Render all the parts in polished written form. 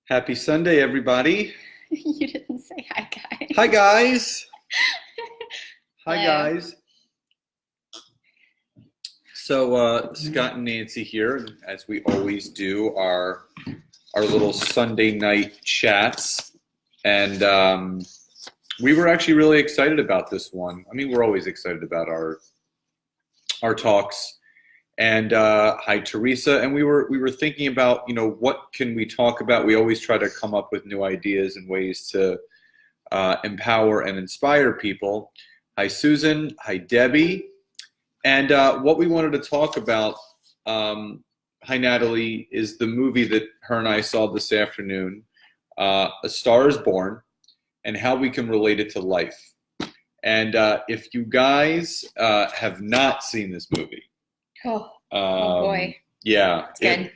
Happy Sunday, everybody. You didn't say hi, guys. Hi, guys. Hi, Hello. guys. So, Scott and Nancy here, as we always do, our little Sunday night chats, and we were actually really excited about this one. I mean, we're always excited about our talks. And hi, Teresa. And we were thinking about, what can we talk about? We always try to come up with new ideas and ways to empower and inspire people. Hi, Susan. Hi, Debbie. And what we wanted to talk about, hi, Natalie, is the movie that her and I saw this afternoon, A Star is Born, and how we can relate it to life. And if you guys have not seen this movie, Oh boy. yeah, It's good.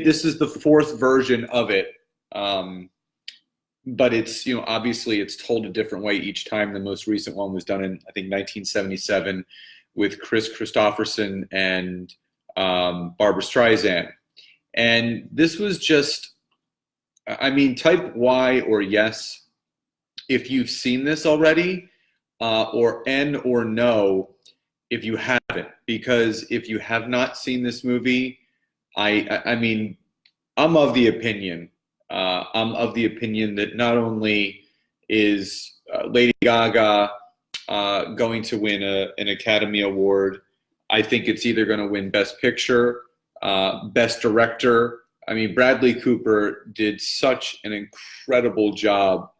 this is the fourth version of it. But it's, obviously it's told a different way each time. The most recent one was done in, I think, 1977 with Chris Christopherson and Barbara Streisand. And this was just, type Y or yes if you've seen this already, or N or no if you haven't. Because if you have not seen this movie, I'm of the opinion that not only is Lady Gaga going to win an Academy Award, I think it's either going to win Best Picture, Best Director. I mean, Bradley Cooper did such an incredible job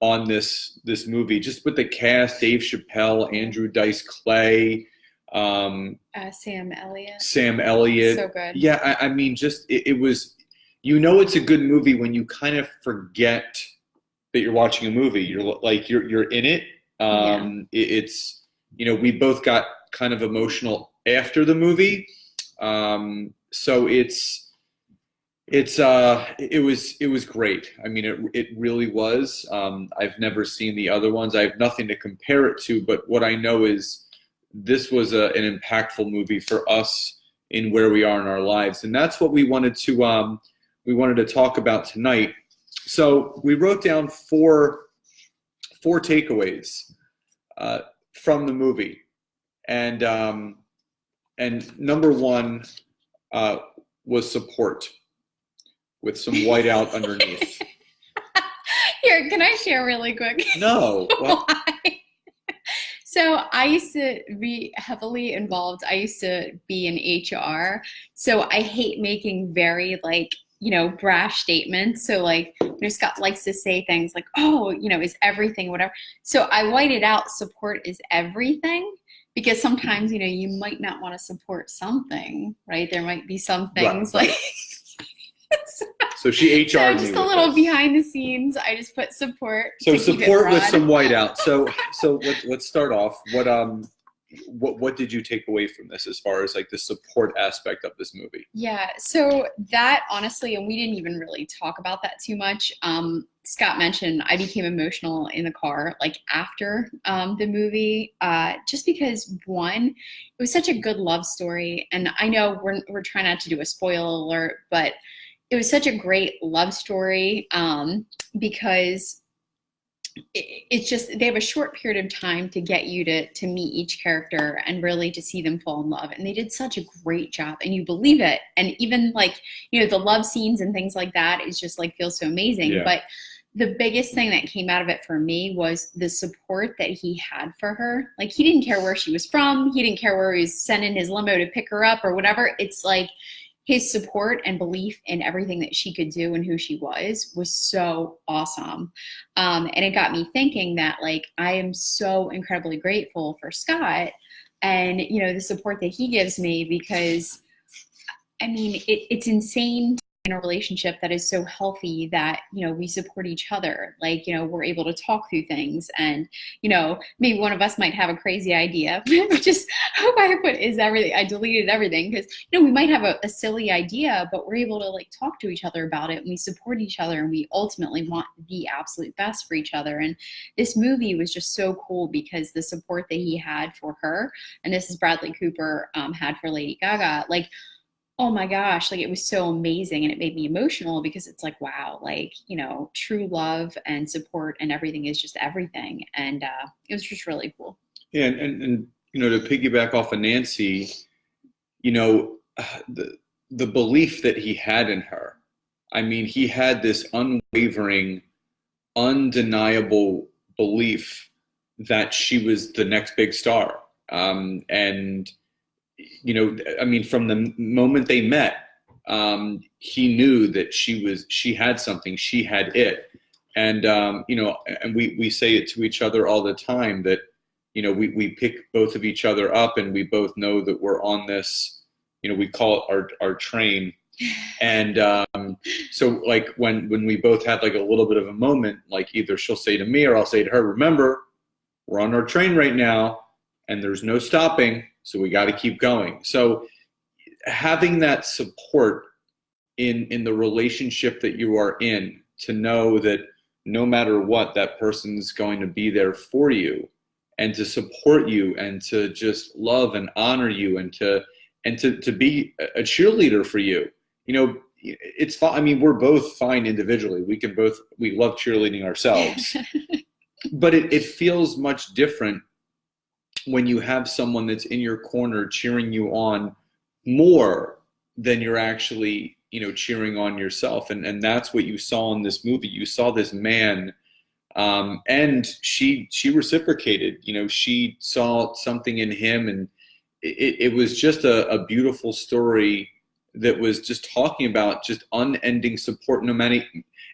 on this movie, just with the cast: Dave Chappelle, Andrew Dice Clay, Sam Elliott. Sam Elliott. So good. Yeah, it was. It's a good movie when you kind of forget that you're watching a movie. You're in it. It's we both got kind of emotional after the movie. So it was great. I mean, it really was. I've never seen the other ones. I have nothing to compare it to, but what I know is this was an impactful movie for us in where we are in our lives, and that's what we wanted to talk about tonight. So we wrote down four takeaways from the movie, and number one was support with some whiteout underneath. Here, can I share really quick? No. Well, Why? So I used to be heavily involved. I used to be in HR. So I hate making very brash statements. So Scott likes to say things like, oh, is everything, whatever. So I whited out support is everything, because sometimes, you might not want to support something, right? There might be some things right. So she HR'd so me just with a little this. behind the scenes, I just put support. So to keep it support with broad. some whiteout. So let's start off. What did you take away from this as far as the support aspect of this movie? Yeah, so that honestly, and we didn't even really talk about that too much. Scott mentioned I became emotional in the car after the movie, just because one, it was such a good love story, and I know we're trying not to do a spoiler alert, but it was such a great love story, because it's just they have a short period of time to get you to meet each character and really to see them fall in love, and they did such a great job, and you believe it, and even the love scenes and things like that is just feels so amazing. Yeah. But the biggest thing that came out of it for me was the support that he had for her. He didn't care where she was from, he didn't care where he was sending his limo to pick her up or whatever. It's his support and belief in everything that she could do and who she was so awesome. And it got me thinking that I am so incredibly grateful for Scott and, the support that he gives me, because it's insane in a relationship that is so healthy that, we support each other. We're able to talk through things, and, maybe one of us might have a crazy idea, which is, I hope I put is everything. I deleted everything because, we might have a silly idea, but we're able to talk to each other about it, and we support each other, and we ultimately want the absolute best for each other. And this movie was just so cool because the support that he had for her, and this is Bradley Cooper had for Lady Gaga, Oh my gosh, like it was so amazing and it made me emotional because it's like, wow, like, true love and support and everything is just everything. And it was just really cool. Yeah, and to piggyback off of Nancy, you know, the belief that he had in her. I mean, he had this unwavering, undeniable belief that she was the next big star. And I mean, from the moment they met, he knew that she had something, she had it. And and we say it to each other all the time that we pick both of each other up, and we both know that we're on this. We call it our train. And so like when we both have like a little bit of a moment, like either she'll say to me or I'll say to her, remember, we're on our train right now and there's no stopping, so we got to keep going. So having that support in the relationship that you are in, to know that no matter what, that person's going to be there for you and to support you and to just love and honor you and to be a cheerleader for you. It's fine. I mean, we're both fine individually. We love cheerleading ourselves, but it feels much different when you have someone that's in your corner cheering you on more than you're actually, cheering on yourself. And that's what you saw in this movie. You saw this man, and she reciprocated. She saw something in him, and it was just a beautiful story that was just talking about just unending support, no matter.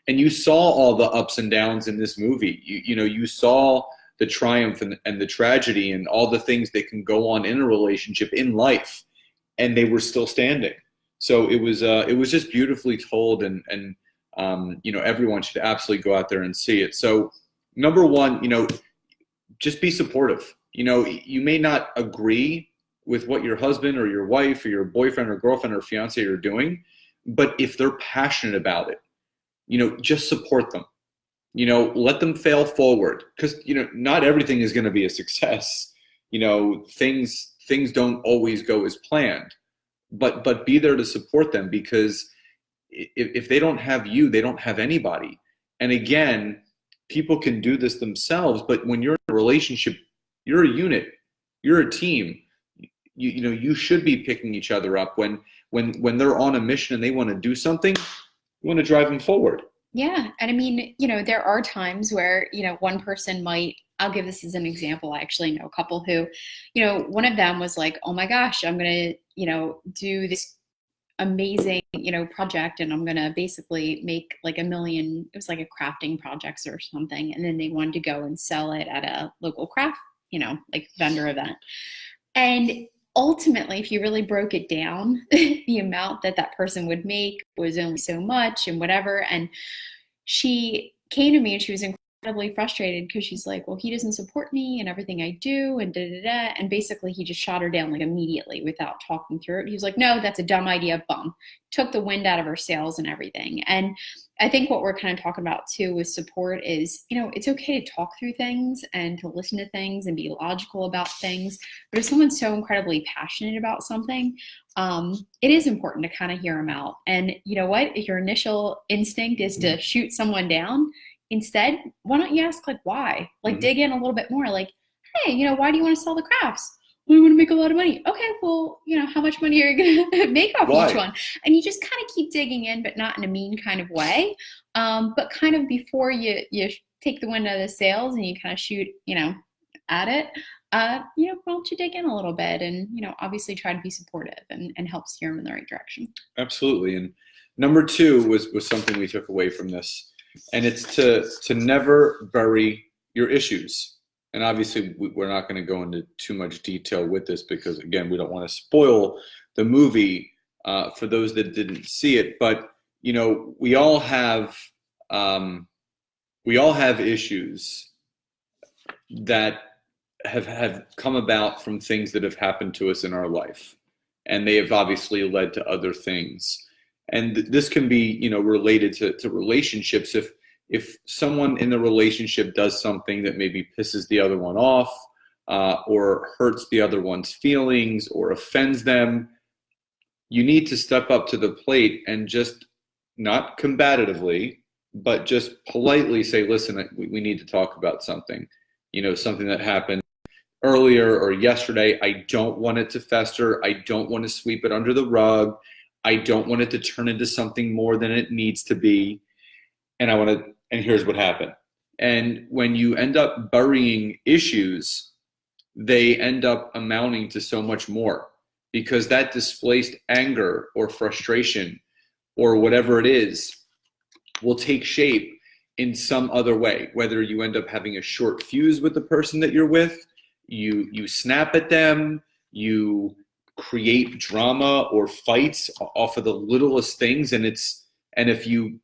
And you saw all the ups and downs in this movie. You saw the triumph and the tragedy and all the things that can go on in a relationship, in life, and they were still standing. So it was just beautifully told, and everyone should absolutely go out there and see it. So number one, just be supportive. You may not agree with what your husband or your wife or your boyfriend or girlfriend or fiance are doing, but if they're passionate about it, just support them. Let them fail forward, because not everything is going to be a success. Things don't always go as planned, but be there to support them, because if they don't have you, they don't have anybody. And again, people can do this themselves, but when you're in a relationship, you're a unit, you're a team. You should be picking each other up when they're on a mission and they want to do something. You want to drive them forward. Yeah. And I mean, there are times where, one person might, I'll give this as an example. I actually know a couple who, one of them was like, oh my gosh, I'm going to, do this amazing, project, and I'm going to basically make like $1 million. It was like a crafting projects or something. And then they wanted to go and sell it at a local craft, like vendor event. And ultimately, if you really broke it down, the amount that person would make was only so much and whatever. And she came to me and she was incredibly frustrated because she's like, well, he doesn't support me and everything I do and da da da. And basically he just shot her down like immediately without talking through it. He was like, no, that's a dumb idea. Bum. Took the wind out of her sails and everything. And I think what we're kind of talking about too with support is, it's okay to talk through things and to listen to things and be logical about things. But if someone's so incredibly passionate about something, it is important to kind of hear them out. And you know what? If your initial instinct is to shoot someone down, instead, why don't you ask like why? Like dig in a little bit more. Like, hey, why do you want to sell the crafts? We want to make a lot of money. Okay, well, how much money are you going to make off each one? And you just kind of keep digging in, but not in a mean kind of way. But kind of before you take the wind out of the sails and you kind of shoot, at it, why don't you dig in a little bit and, obviously try to be supportive and help steer them in the right direction. Absolutely. And number two was something we took away from this. And it's to never bury your issues. And obviously, we're not going to go into too much detail with this because, again, we don't want to spoil the movie for those that didn't see it. But we all have issues that have come about from things that have happened to us in our life, and they have obviously led to other things. And this can be, related to relationships. If someone in the relationship does something that maybe pisses the other one off, or hurts the other one's feelings or offends them, you need to step up to the plate and just not combatively, but just politely say, listen, we need to talk about something, something that happened earlier or yesterday. I don't want it to fester. I don't want to sweep it under the rug. I don't want it to turn into something more than it needs to be. And here's what happened. And when you end up burying issues, they end up amounting to so much more, because that displaced anger or frustration or whatever it is will take shape in some other way. Whether you end up having a short fuse with the person that you're with, you snap at them, you create drama or fights off of the littlest things, and if you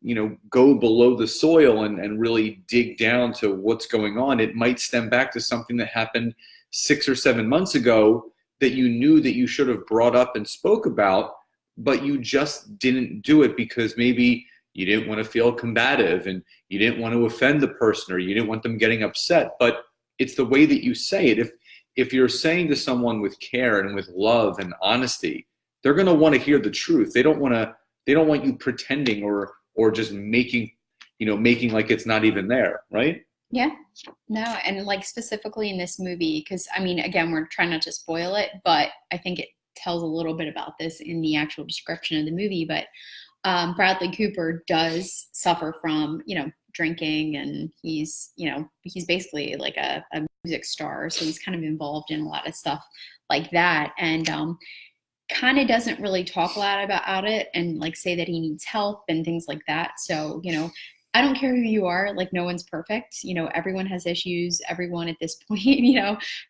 go below the soil and really dig down to what's going on, it might stem back to something that happened 6 or 7 months ago that you knew that you should have brought up and spoke about, but you just didn't do it because maybe you didn't want to feel combative and you didn't want to offend the person, or you didn't want them getting upset. But it's the way that you say it. If you're saying to someone with care and with love and honesty, they're going to want to hear the truth. They don't want you pretending or just making like it's not even there, right? Yeah, no, and like specifically in this movie, because I mean, again, we're trying not to spoil it, but I think it tells a little bit about this in the actual description of the movie. But Bradley Cooper does suffer from, drinking, and he's basically like a music star, so he's kind of involved in a lot of stuff like that, and kind of doesn't really talk a lot about it and like say that he needs help and things like that. So, I don't care who you are, like no one's perfect. Everyone has issues. Everyone at this point,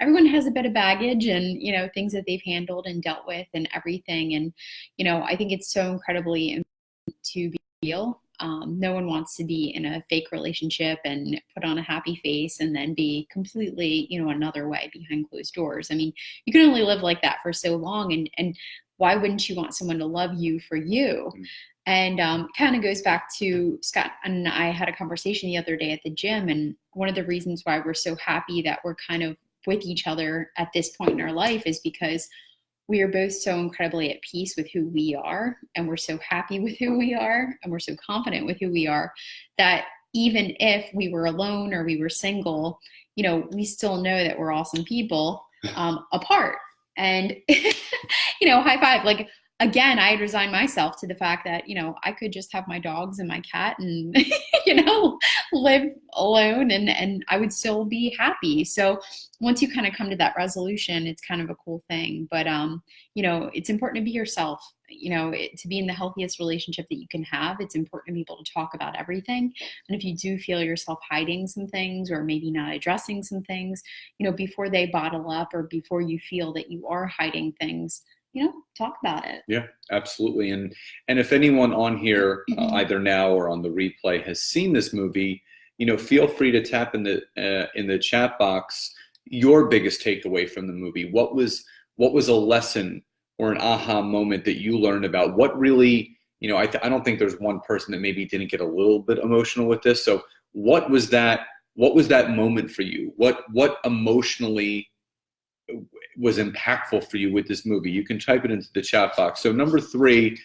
everyone has a bit of baggage and, things that they've handled and dealt with and everything. And, I think it's so incredibly important to be real. No one wants to be in a fake relationship and put on a happy face and then be completely, another way behind closed doors. I mean, you can only live like that for so long. And why wouldn't you want someone to love you for you? And kind of goes back to Scott and I had a conversation the other day at the gym. And one of the reasons why we're so happy that we're kind of with each other at this point in our life is because we are both so incredibly at peace with who we are. And we're so happy with who we are. And we're so confident with who we are that even if we were alone or we were single, we still know that we're awesome people apart. And, high five. Like, again, I had resigned myself to the fact that, I could just have my dogs and my cat and, live alone and I would still be happy. So once you kind of come to that resolution, it's kind of a cool thing. But, it's important to be yourself, to be in the healthiest relationship that you can have. It's important to be able to talk about everything. And if you do feel yourself hiding some things or maybe not addressing some things, before they bottle up or before you feel that you are hiding things, talk about it. Yeah, absolutely. And if anyone on here, either now or on the replay, has seen this movie, feel free to tap in the chat box your biggest takeaway from the movie. What was a lesson or an aha moment that you learned about? What really, I don't think there's one person that maybe didn't get a little bit emotional with this. So what was that moment for you? What emotionally was impactful for you with this movie? You can type it into the chat box. So number 3,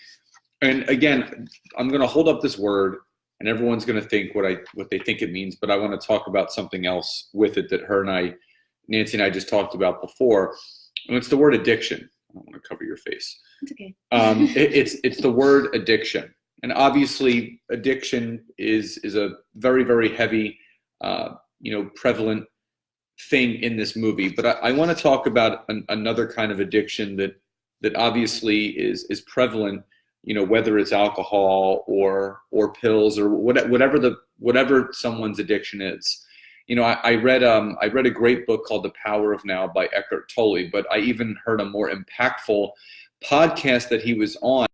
and again, I'm going to hold up this word and everyone's going to think what they think it means, but I want to talk about something else with it that Nancy and I just talked about before. And it's the word addiction. I don't want to cover your face. It's okay. It's the word addiction. And obviously addiction is a very, very heavy, prevalent thing in this movie, but I want to talk about another kind of addiction that obviously is prevalent, whether it's alcohol or pills or whatever someone's addiction is. I read a great book called The Power of Now by Eckhart Tolle, but I even heard a more impactful podcast that he was on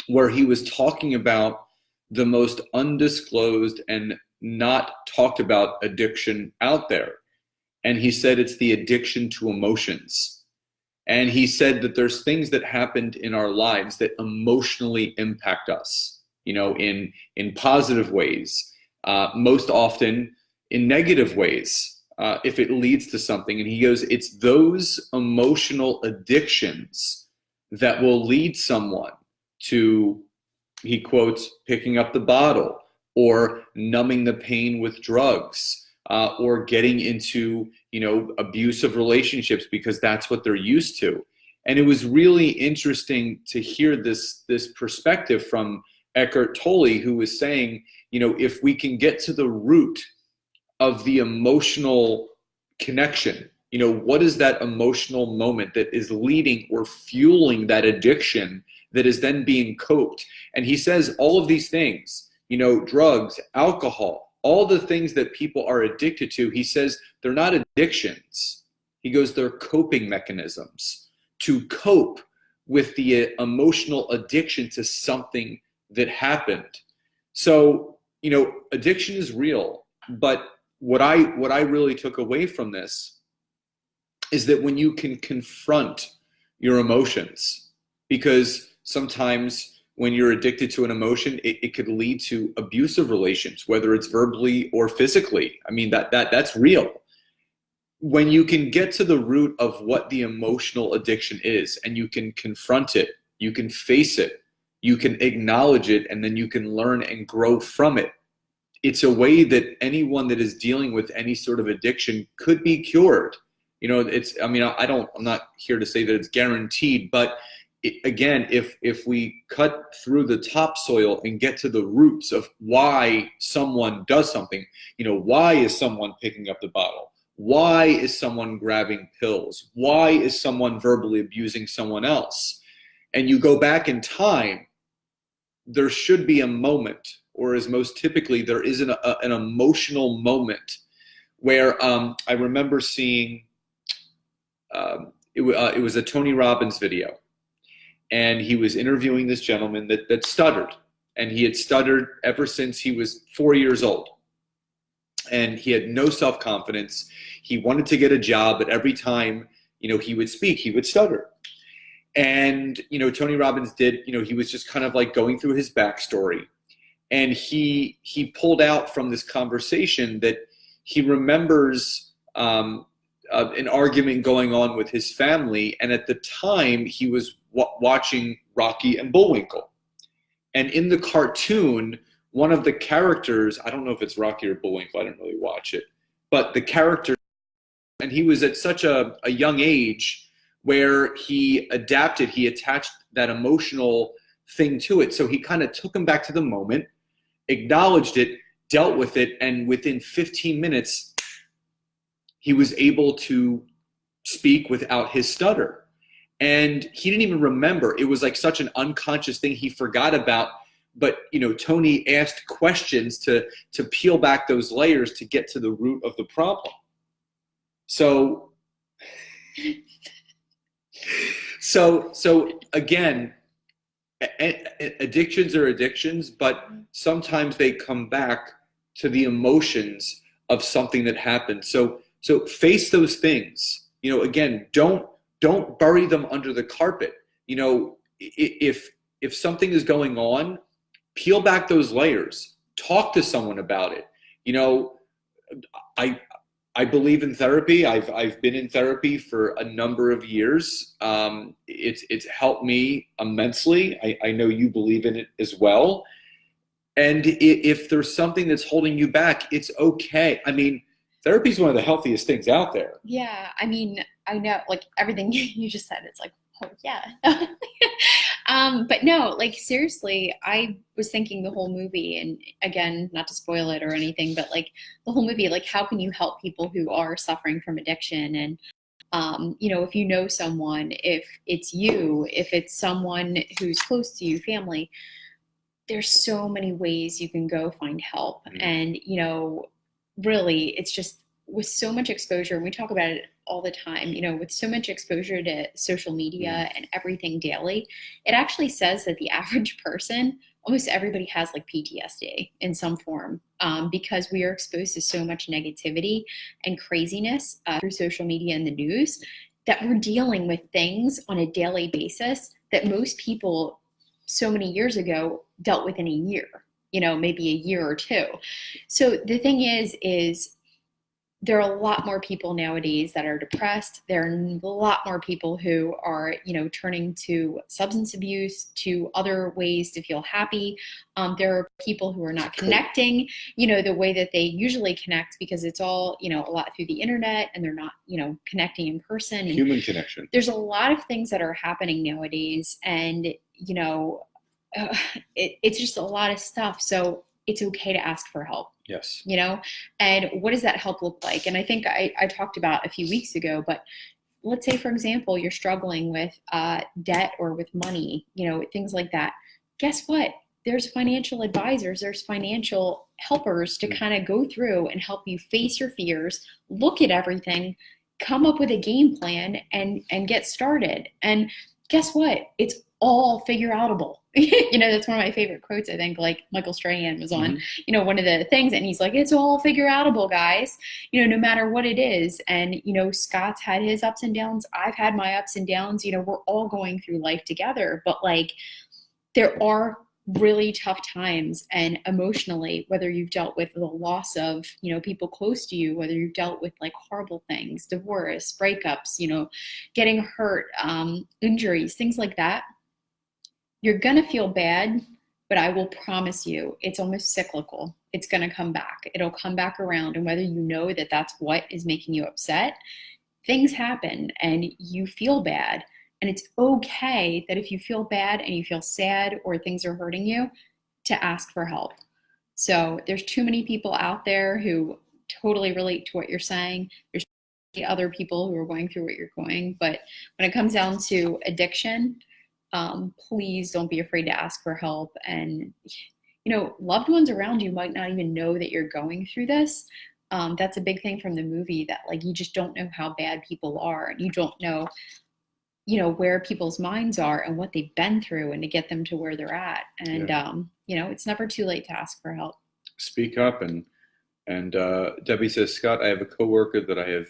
where he was talking about the most undisclosed and not talked about addiction out there. And he said it's the addiction to emotions. And he said that there's things that happened in our lives that emotionally impact us, in positive ways, most often in negative ways, if it leads to something. And he goes, it's those emotional addictions that will lead someone to, he quotes, picking up the bottle, or numbing the pain with drugs, or getting into, abusive relationships because that's what they're used to. And it was really interesting to hear this perspective from Eckhart Tolle, who was saying, if we can get to the root of the emotional connection, what is that emotional moment that is leading or fueling that addiction that is then being coped? And he says all of these things, drugs, alcohol, all the things that people are addicted to, he says they're not addictions. He goes, they're coping mechanisms to cope with the emotional addiction to something that happened. So, addiction is real, but what I really took away from this is that when you can confront your emotions, because sometimes when you're addicted to an emotion, it could lead to abusive relations, whether it's verbally or physically. I mean, that's real. When you can get to the root of what the emotional addiction is, and you can confront it, you can face it, you can acknowledge it, and then you can learn and grow from it. It's a way that anyone that is dealing with any sort of addiction could be cured. I'm not here to say that it's guaranteed, but again, if we cut through the topsoil and get to the roots of why someone does something, why is someone picking up the bottle? Why is someone grabbing pills? Why is someone verbally abusing someone else? And you go back in time, there should be a moment, or as most typically, there is an emotional moment where I remember seeing, it was a Tony Robbins video. And he was interviewing this gentleman that stuttered. And he had stuttered ever since he was 4 years old. And he had no self-confidence. He wanted to get a job, but every time, he would speak, he would stutter. And, Tony Robbins did, he was just kind of like going through his backstory. And he pulled out from this conversation that he remembers an argument going on with his family. And at the time, he was watching Rocky and Bullwinkle. And in the cartoon, one of the characters, I don't know if it's Rocky or Bullwinkle, I didn't really watch it, but the character, and he was at such a young age where he adapted, he attached that emotional thing to it. So he kind of took him back to the moment, acknowledged it, dealt with it, and within 15 minutes, he was able to speak without his stutter. And he didn't even remember. It was like such an unconscious thing he forgot about. But, Tony asked questions to peel back those layers to get to the root of the problem. So again, addictions are addictions, but sometimes they come back to the emotions of something that happened. So face those things. Again, don't bury them under the carpet. If something is going on, peel back those layers. Talk to someone about it. I believe in therapy. I've been in therapy for a number of years. It's helped me immensely. I know you believe in it as well. And if there's something that's holding you back, it's okay. I mean, therapy is one of the healthiest things out there. Yeah, I mean, I know, like, everything you just said, it's like, oh, yeah. But no, like, seriously, I was thinking the whole movie, and again, not to spoil it or anything, but like the whole movie, like, how can you help people who are suffering from addiction? And, if you know someone, if it's you, if it's someone who's close to you, family, there's so many ways you can go find help. Mm-hmm. And, really, it's just with so much exposure, and we talk about it all the time, with so much exposure to social media and everything daily, it actually says that the average person, almost everybody has like PTSD in some form, because we are exposed to so much negativity and craziness through social media and the news, that we're dealing with things on a daily basis that most people so many years ago dealt with in a year, maybe a year or two. So the thing is there are a lot more people nowadays that are depressed. There are a lot more people who are, turning to substance abuse, to other ways to feel happy. There are people who are not connecting, the way that they usually connect, because it's all, a lot through the internet, and they're not, connecting in person. And human connection. there's a lot of things that are happening nowadays, and, it's just a lot of stuff. So it's okay to ask for help. Yes. And what does that help look like? And I think I talked about a few weeks ago, but let's say, for example, you're struggling with debt or with money, things like that. Guess what? There's financial advisors, there's financial helpers to kind of go through and help you face your fears, look at everything, come up with a game plan, and get started. And guess what? It's all figure outable. That's one of my favorite quotes. I think, like, Michael Strahan was on, one of the things, and he's like, it's all figure outable, guys, no matter what it is. And, Scott's had his ups and downs. I've had my ups and downs. We're all going through life together, but, like, there are really tough times, and emotionally, whether you've dealt with the loss of, people close to you, whether you've dealt with, like, horrible things, divorce, breakups, getting hurt, injuries, things like that. You're going to feel bad, but I will promise you, it's almost cyclical. It's going to come back. It'll come back around. And whether you know that that's what is making you upset, things happen and you feel bad. And it's okay that if you feel bad and you feel sad or things are hurting you, to ask for help. So there's too many people out there who totally relate to what you're saying. There's other people who are going through what you're going. But when it comes down to addiction, please don't be afraid to ask for help. And, loved ones around you might not even know that you're going through this. That's a big thing from the movie, that, like, you just don't know how bad people are, and you don't know, where people's minds are and what they've been through, and to get them to where they're at. And, it's never too late to ask for help. Speak up. And Debbie says, Scott, I have a coworker that I have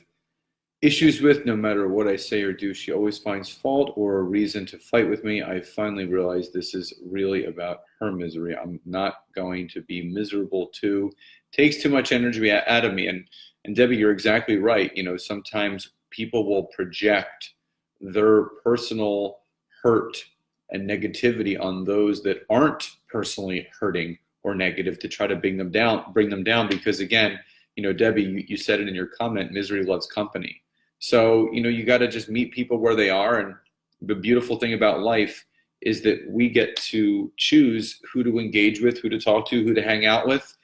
issues with. No matter what I say or do, she always finds fault or a reason to fight with me. I finally realized this is really about her misery. I'm not going to be miserable too. Takes too much energy out of me. And Debbie, you're exactly right. Sometimes people will project their personal hurt and negativity on those that aren't personally hurting or negative, to try to bring them down. Because, again, Debbie, you said it in your comment, misery loves company. So, you got to just meet people where they are. And the beautiful thing about life is that we get to choose who to engage with, who to talk to, who to hang out with.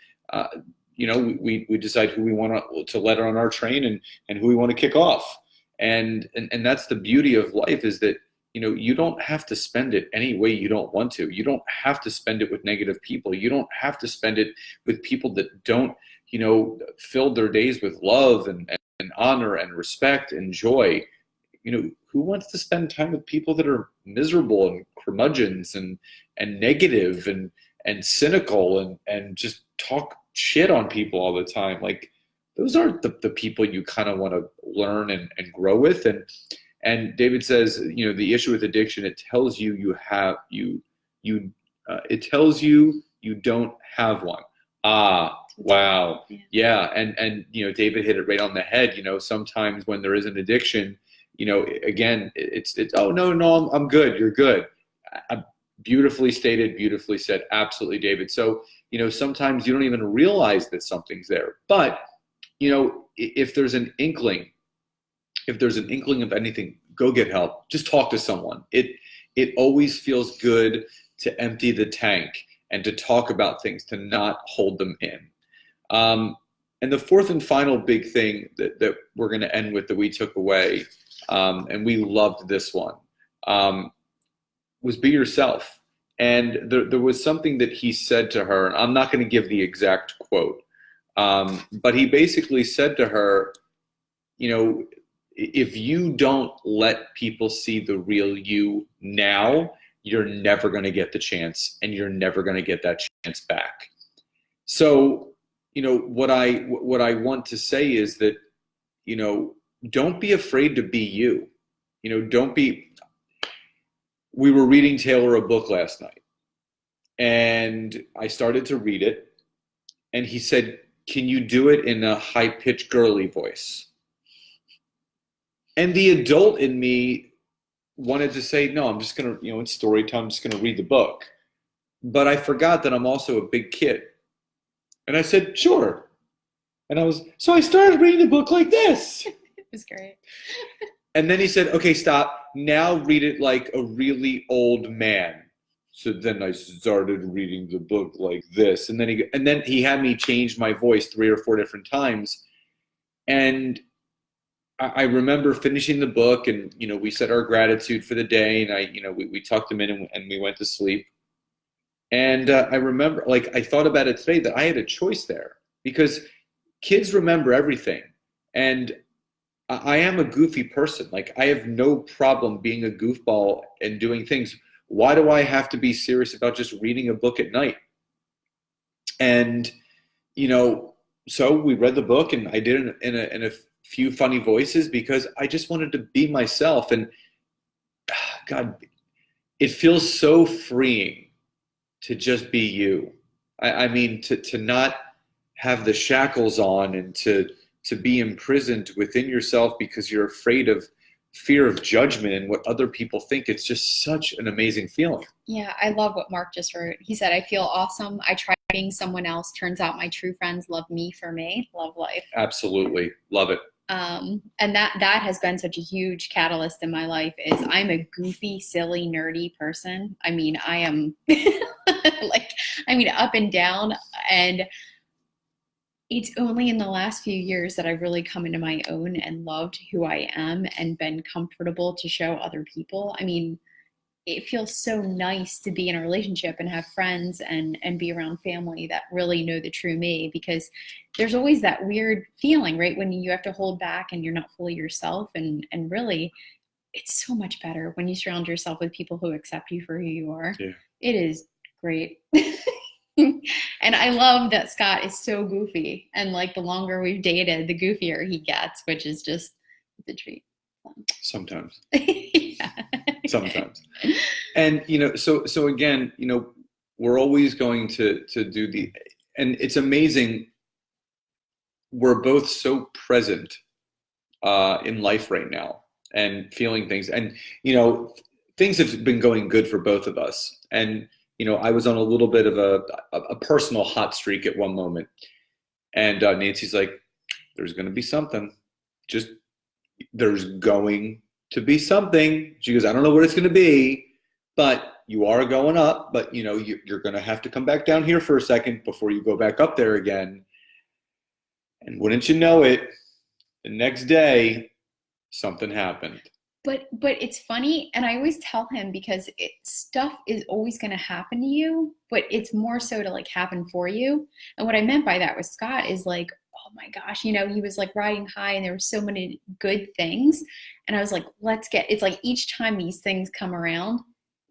We decide who we want to let on our train, and who we want to kick off. And that's the beauty of life, is that, you don't have to spend it any way you don't want to. You don't have to spend it with negative people. You don't have to spend it with people that don't, fill their days with love and honor and respect and joy. Who wants to spend time with people that are miserable and curmudgeons and negative and cynical and just talk shit on people all the time? Like, those aren't the people you kind of want to learn and grow with. And David says, the issue with addiction, it tells you it tells you you don't have one. Wow. Yeah. And David hit it right on the head. Sometimes when there is an addiction, again, it's oh, no, I'm good. You're good. Beautifully stated, beautifully said. Absolutely, David. So, sometimes you don't even realize that something's there. But, if there's an inkling of anything, go get help. Just talk to someone. It always feels good to empty the tank and to talk about things, to not hold them in. And the fourth and final big thing that we're going to end with, that we took away, and we loved this one, was be yourself. And there was something that he said to her, and I'm not going to give the exact quote, but he basically said to her, if you don't let people see the real you now, you're never going to get the chance, and you're never going to get that chance back. So, what I want to say is that, don't be afraid to be you. We were reading Taylor a book last night, and I started to read it, and he said, can you do it in a high-pitched girly voice? And the adult in me wanted to say, no, I'm just going to, it's story time, I'm just going to read the book. But I forgot that I'm also a big kid. And I said, sure. And so I started reading the book like this. It was great. And then he said, okay, stop. Now read it like a really old man. So then I started reading the book like this. And then he had me change my voice 3 or 4 different times. And I remember finishing the book, and we said our gratitude for the day, and we tucked him in, and we went to sleep. And I remember, I thought about it today, that I had a choice there, because kids remember everything. And I am a goofy person. I have no problem being a goofball and doing things. Why do I have to be serious about just reading a book at night? And, so we read the book, and I did it in a few funny voices, because I just wanted to be myself. And God, it feels so freeing to just be you. I mean, to not have the shackles on, and to be imprisoned within yourself because you're afraid of fear of judgment and what other people think. It's just such an amazing feeling. Yeah, I love what Mark just wrote. He said, I feel awesome. I tried being someone else. Turns out my true friends love me for me. Love life. Absolutely. Love it. And that has been such a huge catalyst in my life. Is I'm a goofy, silly, nerdy person. I mean, I am up and down. And it's only in the last few years that I've really come into my own and loved who I am and been comfortable to show other people. I mean, it feels so nice to be in a relationship and have friends and be around family that really know the true me, because there's always that weird feeling, right? When you have to hold back and you're not fully yourself. And really, it's so much better when you surround yourself with people who accept you for who you are. Yeah. It is great. And I love that Scott is so goofy. And the longer we've dated, the goofier he gets, which is just the treat. Sometimes. Yeah. Sometimes. And, so again, we're always going to do and it's amazing. We're both so present in life right now and feeling things. And, things have been going good for both of us. And, I was on a little bit of a personal hot streak at one moment. And Nancy's like, there's going to be something. There's going to be something. She goes, I don't know what it's going to be, but you are going up. But, you're going to have to come back down here for a second before you go back up there again. And wouldn't you know it, the next day, something happened. But it's funny, and I always tell him, because stuff is always going to happen to you, but it's more so to happen for you. And what I meant by that with Scott is oh my gosh, he was riding high, and there were so many good things. And I was like, it's each time these things come around,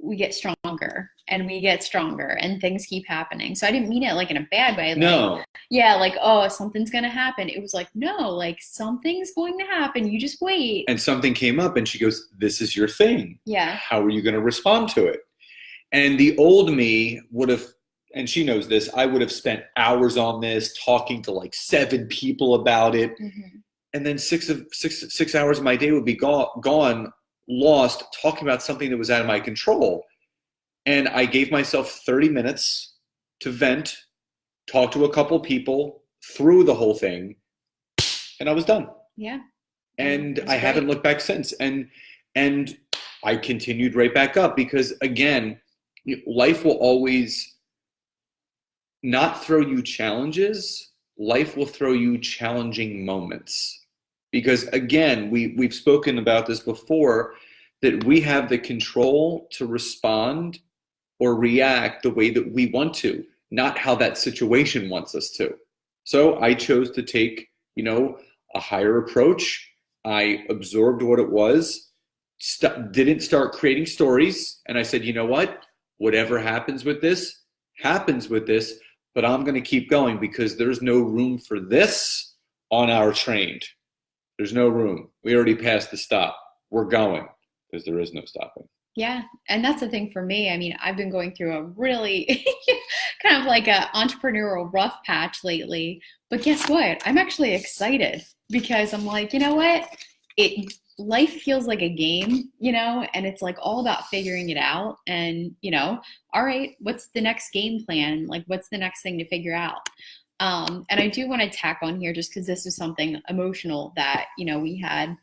we get stronger and we get stronger, and things keep happening. So I didn't mean it in a bad way. No. Yeah, oh, something's going to happen. It was no, something's going to happen. You just wait. And something came up, and she goes, this is your thing. Yeah. How are you going to respond to it? And the old me would have, and she knows this, I would have spent hours on this, talking to 7 people about it. Mm-hmm. And then 6 hours of my day would be gone, lost, talking about something that was out of my control. And I gave myself 30 minutes to vent, talk to a couple people through the whole thing, and I was done. Yeah. And I haven't looked back since. And I continued right back up, because again, life will always not throw you challenges. Life will throw you challenging moments. Because again, we've spoken about this before, that we have the control to respond or react the way that we want to, not how that situation wants us to. So I chose to take, a higher approach. I absorbed what it was, didn't start creating stories. And I said, you know what? Whatever happens with this, but I'm going to keep going, because there's no room for this on our train. There's no room. We already passed the stop. We're going, because there is no stopping. Yeah, and that's the thing for me. I mean, I've been going through a really kind of like a entrepreneurial rough patch lately. But guess what? I'm actually excited because I'm like, you know what? It life feels like a game, and it's like all about figuring it out and, all right, what's the next game plan? Like what's the next thing to figure out? And I do want to tack on here just because this was something emotional that, we had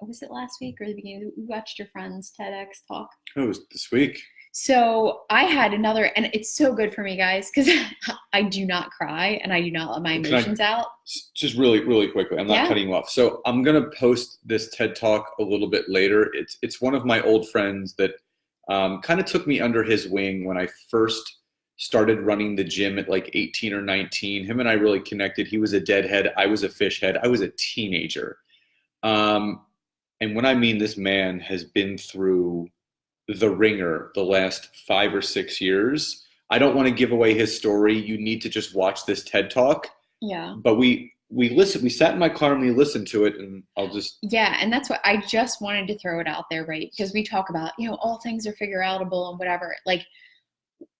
was it last week or the beginning? We watched your friend's TEDx talk. Oh, it was this week. So I had another, and it's so good for me, guys, because I do not cry and I do not let my emotions out. Just really, really quickly, I'm not cutting you off. So I'm gonna post this TED Talk a little bit later. It's one of my old friends that kind of took me under his wing when I first started running the gym at like 18 or 19. Him and I really connected. He was a deadhead. I was a fish head. I was a teenager. And when I mean this man has been through the ringer the last 5 or 6 years, I don't want to give away his story. You need to just watch this TED Talk. Yeah. But we listened. We sat in my car and we listened to it, and I'll just. Yeah, and that's what I just wanted to throw it out there, right? Because we talk about, all things are figure outable and whatever. Like,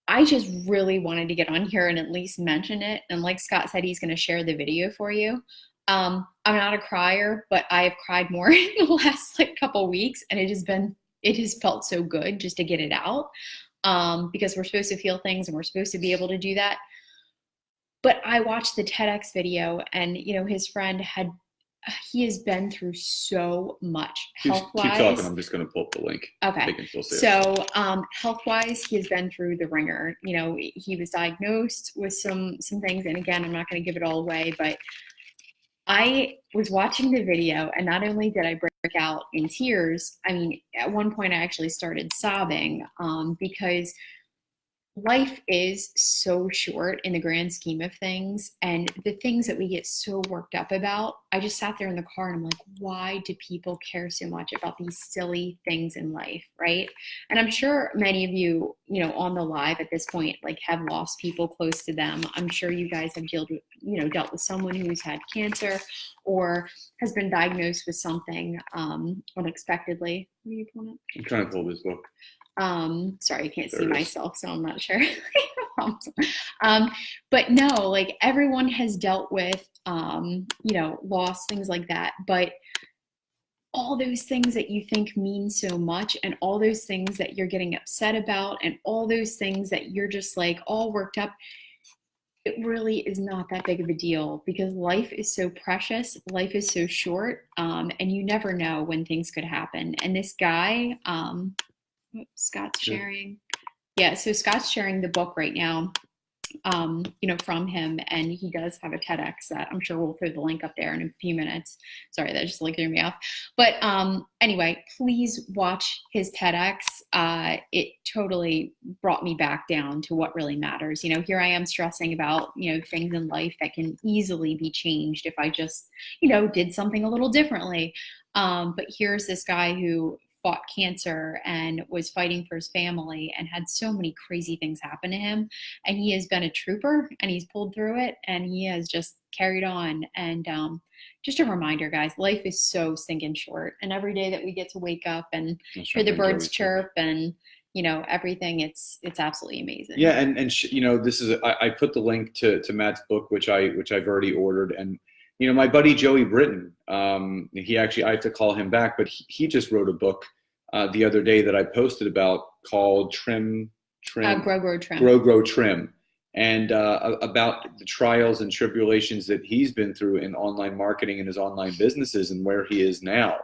I just really wanted to get on here and at least mention it. And like Scott said, he's going to share the video for you. I'm not a crier, but I've cried more in the last couple weeks, and it has felt so good just to get it out, because we're supposed to feel things and we're supposed to be able to do that. But I watched the TEDx video, and his friend he has been through so much health-wise. Keep talking. I'm just going to pull up the link. Okay. So health-wise, he has been through the ringer. He was diagnosed with some things, and again, I'm not going to give it all away, but I was watching the video, and not only did I break out in tears, I mean, at one point I actually started sobbing, because life is so short in the grand scheme of things, and the things that we get so worked up about, I just sat there in the car and I'm like, why do people care so much about these silly things in life, right? And I'm sure many of you, on the live at this point, have lost people close to them. I'm sure you guys have dealt with someone who's had cancer or has been diagnosed with something unexpectedly. What are you pulling up? I'm trying to pull this book. Sorry, I can't see myself, so I'm not sure. But no, everyone has dealt with, loss, things like that. But all those things that you think mean so much, and all those things that you're getting upset about, and all those things that you're just all worked up, it really is not that big of a deal, because life is so precious, life is so short, and you never know when things could happen. And this guy, Scott's sharing. Yeah, so Scott's sharing the book right now, from him, and he does have a TEDx that I'm sure we'll throw the link up there in a few minutes. Sorry, that just threw me off. But anyway, please watch his TEDx. It totally brought me back down to what really matters. Here I am stressing about, things in life that can easily be changed if I just, did something a little differently. But here's this guy who fought cancer and was fighting for his family and had so many crazy things happen to him. And he has been a trooper, and he's pulled through it, and he has just carried on. And just a reminder, guys, life is so stinking short. And every day that we get to wake up and hear the birds chirp and, everything, it's absolutely amazing. Yeah. And this is, I put the link to Matt's book, which I've already ordered. And, my buddy Joey Britton, I have to call him back, but he just wrote a book the other day that I posted about called Grow, Grow, Trim. And about the trials and tribulations that he's been through in online marketing and his online businesses and where he is now.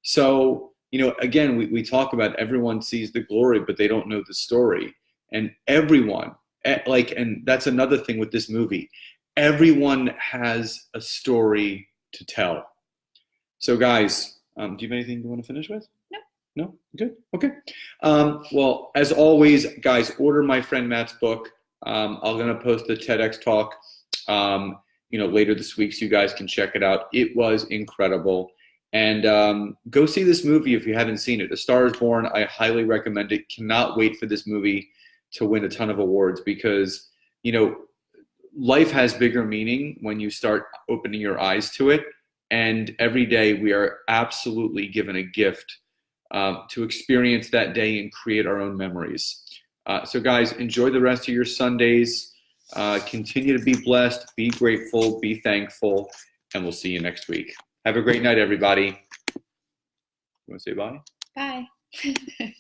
So, again, we talk about everyone sees the glory, but they don't know the story. And everyone, and that's another thing with this movie, everyone has a story to tell. So, guys, do you have anything you want to finish with? No? Good? Okay. Well, as always, guys, order my friend Matt's book. I'm going to post the TEDx talk, later this week, so you guys can check it out. It was incredible. And go see this movie if you haven't seen it. A Star is Born. I highly recommend it. Cannot wait for this movie to win a ton of awards, because, life has bigger meaning when you start opening your eyes to it. And every day we are absolutely given a gift to experience that day and create our own memories. So guys, enjoy the rest of your Sundays. Continue to be blessed, be grateful, be thankful, and we'll see you next week. Have a great night, everybody. You want to say bye? Bye.